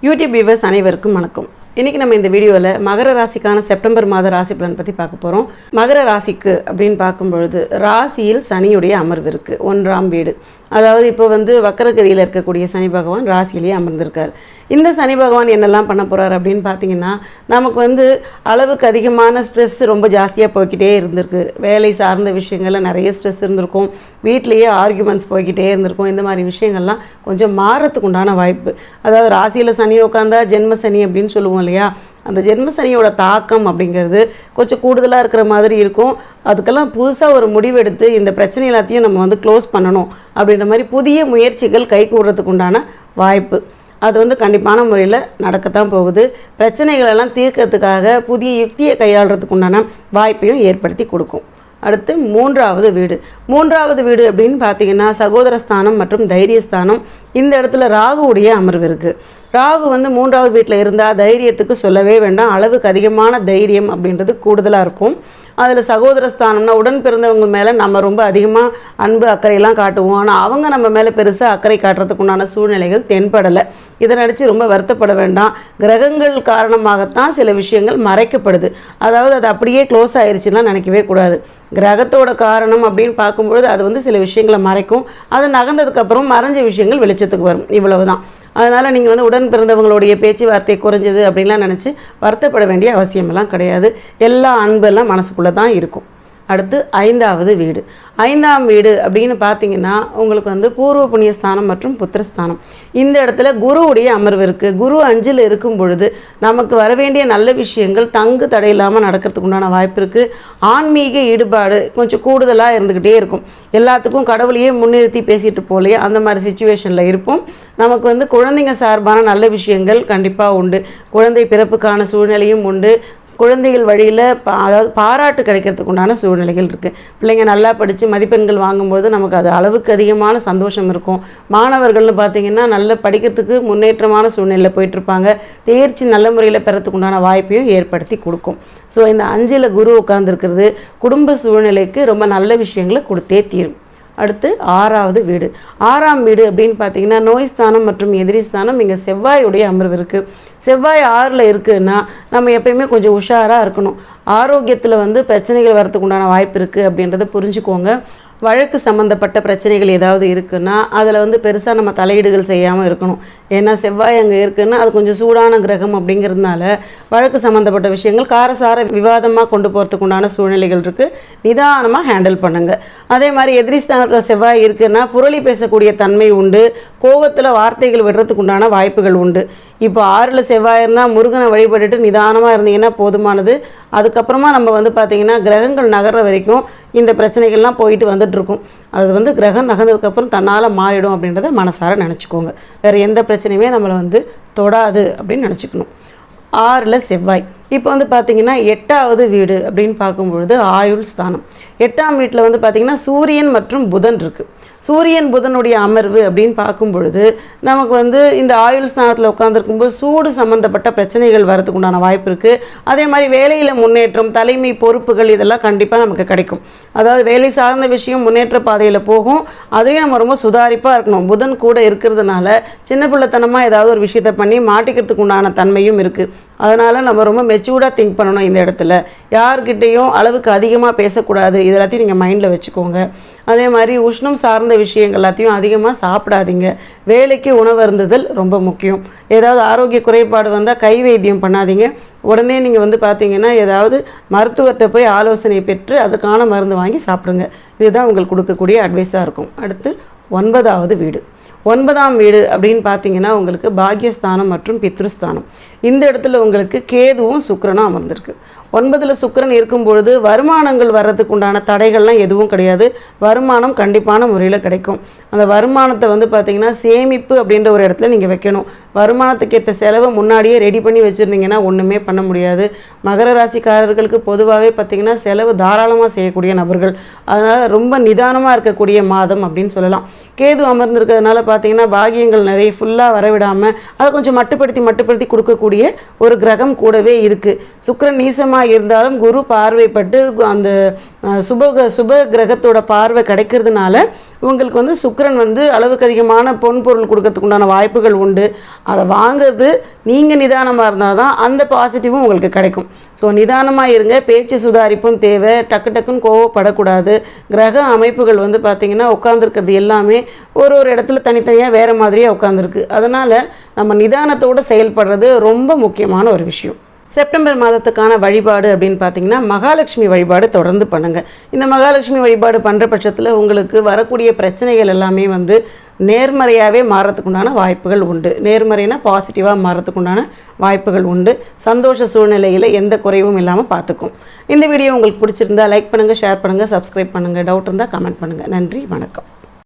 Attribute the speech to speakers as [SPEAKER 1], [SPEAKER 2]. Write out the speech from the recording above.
[SPEAKER 1] YouTube viewers அனைவருக்கும் வணக்கம். இன்றைக்கி நம்ம இந்த வீடியோவில் மகர ராசிக்கான செப்டம்பர் மாத ராசி பலன் பற்றி பார்க்க போகிறோம். மகர ராசிக்கு அப்படின்னு பார்க்கும்பொழுது ராசியில் சனியுடைய அமர்வு இருக்குது, 1ஆம் வீடு. அதாவது இப்போ வக்கரகதியில் இருக்கக்கூடிய சனி பகவான் ராசியிலேயே அமர்ந்திருக்கார். இந்த சனி பகவான் என்னெல்லாம் பண்ண போகிறார் அப்படின்னு பார்த்தீங்கன்னா, நமக்கு அளவுக்கு அதிகமான ஸ்ட்ரெஸ் ரொம்ப ஜாஸ்தியாக போய்கிட்டே இருந்திருக்கு. வேலை சார்ந்த விஷயங்களில் நிறைய ஸ்ட்ரெஸ் இருந்திருக்கும், வீட்லேயே ஆர்கியூமெண்ட்ஸ் போய்கிட்டே இருந்திருக்கும். இந்த மாதிரி விஷயங்கள்லாம் கொஞ்சம் மாறத்துக்கு உண்டான வாய்ப்பு. அதாவது ராசியில் சனி உட்காந்தா ஜென்ம சனி அப்படின்னு சொல்லுவோம் இல்லையா, அந்த ஜென்ம சனியோட தாக்கம் அப்படிங்கிறது கொஞ்சம் கூடுதலாக இருக்கிற மாதிரி இருக்கும். அதுக்கெல்லாம் புதுசாக ஒரு முடிவெடுத்து இந்த பிரச்சனை எல்லாத்தையும் நம்ம க்ளோஸ் பண்ணணும் அப்படின்ற மாதிரி புதிய முயற்சிகள் கைகூடுறதுக்கு உண்டான வாய்ப்பு அது கண்டிப்பான முறையில் நடக்கத்தான் போகுது. பிரச்சனைகளெல்லாம் தீர்க்கறதுக்காக புதிய யுக்தியை கையாளுறதுக்கு உண்டான வாய்ப்பையும் ஏற்படுத்தி கொடுக்கும். அடுத்து மூன்றாவது வீடு அப்படின்னு பார்த்தீங்கன்னா சகோதரஸ்தானம் மற்றும் தைரியஸ்தானம். இந்த இடத்துல ராகுவுடைய அமர்வு இருக்குது. ராகு 3ஆவது வீட்டில் இருந்தால் தைரியத்துக்கு சொல்லவே வேண்டாம், அளவுக்கு அதிகமான தைரியம் அப்படின்றது கூடுதலாக இருக்கும். அதில் சகோதரஸ்தானம்னா உடன் பிறந்தவங்க மேலே நம்ம ரொம்ப அதிகமாக அன்பு அக்கறையெல்லாம் காட்டுவோம். ஆனால் அவங்க நம்ம மேலே பெருசாக அக்கறை காட்டுறதுக்கு உண்டான சூழ்நிலைகள் தென்படலை. இதை நினச்சி ரொம்ப வருத்தப்பட வேண்டாம். கிரகங்கள் காரணமாகத்தான் சில விஷயங்கள் மறைக்கப்படுது. அதாவது அது அப்படியே க்ளோஸ் ஆயிடுச்சுன்னா நினைக்கவே கூடாது. கிரகத்தோட காரணம் அப்படின்னு பார்க்கும்பொழுது அது சில விஷயங்களை மறைக்கும். அது நகர்ந்ததுக்கப்புறம் மறைஞ்ச விஷயங்கள் வெளிச்சத்துக்கு வரும். இவ்வளவு தான். அதனால் நீங்கள் உடன் பிறந்தவங்களுடைய பேச்சுவார்த்தை குறைஞ்சது அப்படின்லாம் நினச்சி வருத்தப்பட வேண்டிய அவசியமெல்லாம் கிடையாது. எல்லா அன்பெல்லாம் மனசுக்குள்ளே தான் இருக்கும். அடுத்து 5ஆம் வீடு அப்படின்னு பார்த்தீங்கன்னா உங்களுக்கு பூர்வ புண்ணியஸ்தானம் மற்றும் புத்திரஸ்தானம். இந்த இடத்துல குருவுடைய அமர்வு இருக்குது. குரு 5ல் இருக்கும் பொழுது நமக்கு வர வேண்டிய நல்ல விஷயங்கள் தங்கு தடையில்லாமல் நடக்கிறதுக்கு உண்டான வாய்ப்பு இருக்குது. ஆன்மீக ஈடுபாடு கொஞ்சம் கூடுதலாக இருந்துக்கிட்டே இருக்கும். எல்லாத்துக்கும் கடவுளையே முன்னிறுத்தி பேசிட்டு போலையே அந்த மாதிரி சுச்சுவேஷனில் இருப்போம். நமக்கு குழந்தைங்க சார்பான நல்ல விஷயங்கள் கண்டிப்பாக உண்டு. குழந்தை பிறப்புக்கான சூழ்நிலையும் உண்டு. குழந்தைகள் வழியில் அதாவது பாராட்டு கிடைக்கிறதுக்கு உண்டான சூழ்நிலைகள் இருக்குது. பிள்ளைங்க நல்லா படித்து மதிப்பெண்கள் வாங்கும்போது நமக்கு அது அளவுக்கு அதிகமான சந்தோஷம் இருக்கும். மாணவர்கள்னு பார்த்திங்கன்னா நல்ல படிக்கிறதுக்கு முன்னேற்றமான சூழ்நிலையில் போயிட்டுருப்பாங்க. தேர்ச்சி நல்ல முறையில் பெறத்துக்கு உண்டான வாய்ப்பையும் ஏற்படுத்தி கொடுக்கும். ஸோ இந்த 5ல் குரு உட்கார்ந்துருக்கிறது குடும்ப சூழ்நிலைக்கு ரொம்ப நல்ல விஷயங்களை கொடுத்தே தீரும். அடுத்து 6ஆம் வீடு அப்படின்னு பார்த்தீங்கன்னா நோய் ஸ்தானம் மற்றும் எதிரி ஸ்தானம். இங்கே செவ்வாயுடைய அமர்வு இருக்குது. செவ்வாய் 6ல் இருக்குதுன்னா நம்ம எப்பயுமே கொஞ்சம் உஷாராக இருக்கணும். ஆரோக்கியத்தில் பிரச்சனைகள் வரத்துக்கு உண்டான வாய்ப்பு இருக்குது அப்படின்றத புரிஞ்சுக்கோங்க. வழக்கு சம்மந்தப்பட்ட பிரச்சனைகள் ஏதாவது இருக்குன்னா அதில் பெருசாக நம்ம தலையீடுகள் செய்யாமல் இருக்கணும். ஏன்னா செவ்வாய் அங்கே இருக்குன்னா அது கொஞ்சம் சூடான கிரகம் அப்படிங்கிறதுனால வழக்கு சம்மந்தப்பட்ட விஷயங்கள் காரசார விவாதமாக கொண்டு போகிறதுக்கு உண்டான சூழ்நிலைகள் இருக்குது. நிதானமாக ஹேண்டில் பண்ணுங்கள். அதே மாதிரி எதிரி ஸ்தானத்தில் செவ்வாய் இருக்குன்னா புரளி பேசக்கூடிய தன்மை உண்டு. கோபத்தில் வார்த்தைகள் விடுறதுக்கு உண்டான வாய்ப்புகள் உண்டு. இப்போ 6ல் செவ்வாய் இருந்தால் முருகனை வழிபட்டுட்டு நிதானமாக இருந்தீங்கன்னா போதுமானது. அதுக்கப்புறமா நம்ம பார்த்திங்கன்னா கிரகங்கள் நகர்ற வரைக்கும் இந்த பிரச்சனைகள்லாம் போயிட்டு வந்துட்டுருக்கும். அது கிரகம் நகர்ந்ததுக்கப்புறம் தன்னால் மாறிடும் அப்படின்றத மனசார நினச்சிக்கோங்க. வேறு எந்த பிரச்சனையுமே நம்மளை தொடாது அப்படின்னு நினச்சிக்கணும். 6ல் செவ்வாய். இப்போ பார்த்திங்கன்னா 8ஆவது வீடு அப்படின்னு பார்க்கும்பொழுது ஆயுள் ஸ்தானம். 8ஆம் வீட்டில் பார்த்திங்கன்னா சூரியன் மற்றும் புதன் இருக்குது. சூரியன் புதனுடைய அமர்வு அப்படின்னு பார்க்கும் பொழுது நமக்கு இந்த ஆயுள் ஸ்தானத்தில் உட்காந்துருக்கும்போது சூடு சம்மந்தப்பட்ட பிரச்சனைகள் வரதுக்கு உண்டான வாய்ப்பு இருக்குது. அதே மாதிரி வேலையில் முன்னேற்றம், தலைமை பொறுப்புகள் இதெல்லாம் கண்டிப்பாக நமக்கு கிடைக்கும். அதாவது வேலை சார்ந்த விஷயம் முன்னேற்ற பாதையில் போகும். அதையும் நம்ம ரொம்ப சுதாரிப்பாக இருக்கணும். புதன் கூட இருக்கிறதுனால சின்ன பிள்ளைத்தனமாக ஏதாவது ஒரு விஷயத்தை பண்ணி மாட்டிக்கிறதுக்கு உண்டான தன்மையும் இருக்குது. அதனால் நம்ம ரொம்ப மெச்சூர்டாக திங்க் பண்ணணும். இந்த இடத்துல யார்கிட்டையும் அளவுக்கு அதிகமாக பேசக்கூடாது. இது எல்லாத்தையும் நீங்கள் மைண்டில் வச்சுக்கோங்க. அதே மாதிரி உஷ்ணம் சார்ந்த விஷயங்கள் எல்லாத்தையும் அதிகமாக சாப்பிடாதீங்க. வேலைக்கு உணவு அருந்துதல் ரொம்ப முக்கியம். ஏதாவது ஆரோக்கிய குறைபாடு வந்தால் கை வைத்தியம் பண்ணாதீங்க. உடனே நீங்கள் பார்த்தீங்கன்னா ஏதாவது மருத்துவர்கிட்ட போய் ஆலோசனை பெற்று அதுக்கான மருந்து வாங்கி சாப்பிடுங்க. இதுதான் உங்களுக்கு கொடுக்கக்கூடிய அட்வைஸாக இருக்கும். அடுத்து 9ஆம் வீடு அப்படின்னு பார்த்தீங்கன்னா உங்களுக்கு பாக்யஸ்தானம் மற்றும் பித்ருஸ்தானம். இந்த இடத்துல உங்களுக்கு கேதுவும் சுக்கிரனும் அமர்ந்திருக்கு. 9ல் சுக்கிரன் இருக்கும் பொழுது வருமானங்கள் வர்றதுக்கு உண்டான தடைகள்லாம் எதுவும் கிடையாது. வருமானம் கண்டிப்பான முறையில் கிடைக்கும். அந்த வருமானத்தை பார்த்திங்கன்னா சேமிப்பு அப்படின்ற ஒரு இடத்துல நீங்கள் வைக்கணும். வருமானத்துக்கு ஏற்ற செலவை முன்னாடியே ரெடி பண்ணி வச்சுருந்தீங்கன்னா ஒன்றுமே பண்ண முடியாது. மகர ராசிக்காரர்களுக்கு பொதுவாகவே பார்த்திங்கன்னா செலவு தாராளமாக செய்யக்கூடிய நபர்கள். அதனால் ரொம்ப நிதானமாக இருக்கக்கூடிய மாதம் அப்படின்னு சொல்லலாம். கேது அமர்ந்திருக்கிறதுனால பார்த்திங்கன்னா பாகியங்கள் நிறைய ஃபுல்லாக வரவிடாமல் அதை கொஞ்சம் மட்டுப்படுத்தி கொடுக்கக்கூடிய ஒரு கிரகம் கூடவே இருக்குது. சுக்கிரன் நீசமாக நீசமாக இருந்தாலும் குரு பார்வைப்பட்டு அந்த சுப கிரகத்தோட பார்வை கிடைக்கிறதுனால உங்களுக்கு வந்து சுக்கிரன் வந்து அளவுக்கு அதிகமான பொருள் கொடுக்கறதுக்கு உண்டான வாய்ப்புகள் உண்டு. அதை வாங்குறது நீங்கள் நிதானமாக இருந்தால் தான் அந்த பாசிட்டிவும் உங்களுக்கு கிடைக்கும். ஸோ நிதானமாக இருங்க, பேச்சு சுதாரிப்பும் தேவை, டக்குன்னு கோவப்படக்கூடாது. கிரக அமைப்புகள் வந்து பார்த்திங்கன்னா உட்காந்துருக்கிறது எல்லாமே ஒரு இடத்துல தனித்தனியாக வேறு மாதிரியாக உட்காந்துருக்கு. அதனால் நம்ம நிதானத்தோடு செயல்படுறது ரொம்ப முக்கியமான ஒரு விஷயம். செப்டம்பர் மாதத்துக்கான வழிபாடு அப்படின்னு பார்த்தீங்கன்னா மகாலட்சுமி வழிபாடு தொடர்ந்து பண்ணுங்கள். இந்த மகாலட்சுமி வழிபாடு பண்ணுற பட்சத்தில் உங்களுக்கு வரக்கூடிய பிரச்சனைகள் எல்லாமே வந்து நேர்மறையாகவே மாறத்துக்குண்டான வாய்ப்புகள் உண்டு. நேர்மறைனா பாசிட்டிவாக மாறத்துக்குண்டான வாய்ப்புகள் உண்டு. சந்தோஷ சூழ்நிலையில் எந்த குறைவும் இல்லாமல் பார்த்துக்கும். இந்த வீடியோ உங்களுக்கு பிடிச்சிருந்தா லைக் பண்ணுங்கள், ஷேர் பண்ணுங்கள், சப்ஸ்கிரைப் பண்ணுங்கள். டவுட் இருந்தால் கமெண்ட் பண்ணுங்கள். நன்றி, வணக்கம்.